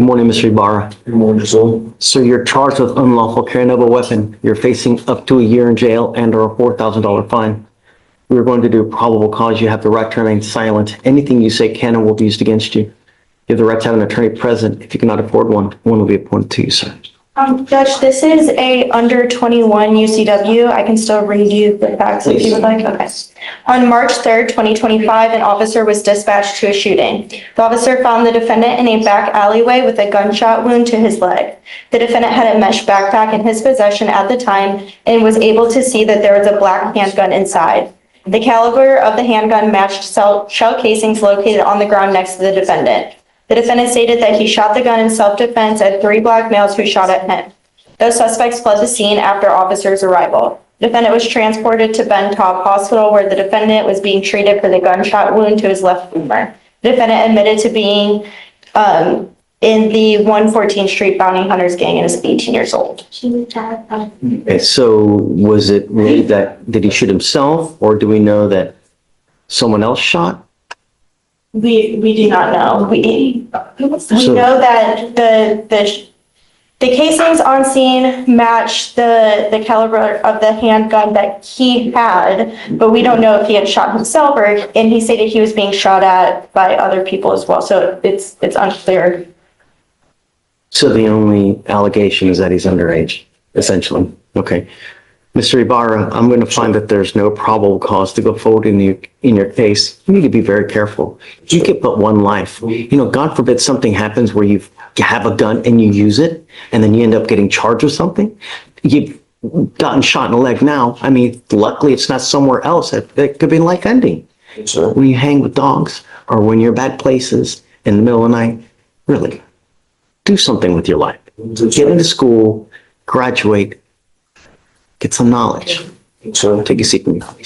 morning, Mr. Ibarra. Good morning, sir. So you're charged with unlawful carrying of a weapon. You're facing up to a year in jail and or a $4,000 fine. We're going to do probable cause. You have the right to remain silent. Anything you say can and will be used against you. You have the right to have an attorney present. If you cannot afford one, one will be appointed to you, sir. Judge, this is a under 21 UCW. I can still read you the facts if you would like. Okay. On March 3rd, 2025, an officer was dispatched to a shooting. The officer found the defendant in a back alleyway with a gunshot wound to his leg. The defendant had a mesh backpack in his possession at the time and was able to see that there was a black handgun inside. The caliber of the handgun matched shell casings located on the ground next to the defendant. The defendant stated that he shot the gun in self-defense at 3 black males who shot at him. Those suspects fled the scene after officers' arrival. The defendant was transported to Ben Taub Hospital, where the defendant was being treated for the gunshot wound to his left femur. The defendant admitted to being in the 114th Street Bounty Hunters gang and is 18 years old. Okay, so was it really that, did he shoot himself, or do we know that someone else shot? We do not know. We know that the casings on scene match the caliber of the handgun that he had, but we don't know if he had shot himself and he stated he was being shot at by other people as well. So it's unclear. So the only allegation is that he's underage, essentially. Okay. Mr. Ibarra, I'm going to find that there's no probable cause to go forward in your case. You need to be very careful. You get but one life. You know, God forbid something happens where you have a gun and you use it, and then you end up getting charged with something. You've gotten shot in the leg now. I mean, luckily it's not somewhere else. It could be life ending. Sir. When you hang with dogs or when you're bad places in the middle of the night, really, do something with your life. Get into school, graduate, get some knowledge. Sir. Take a seat with me, please.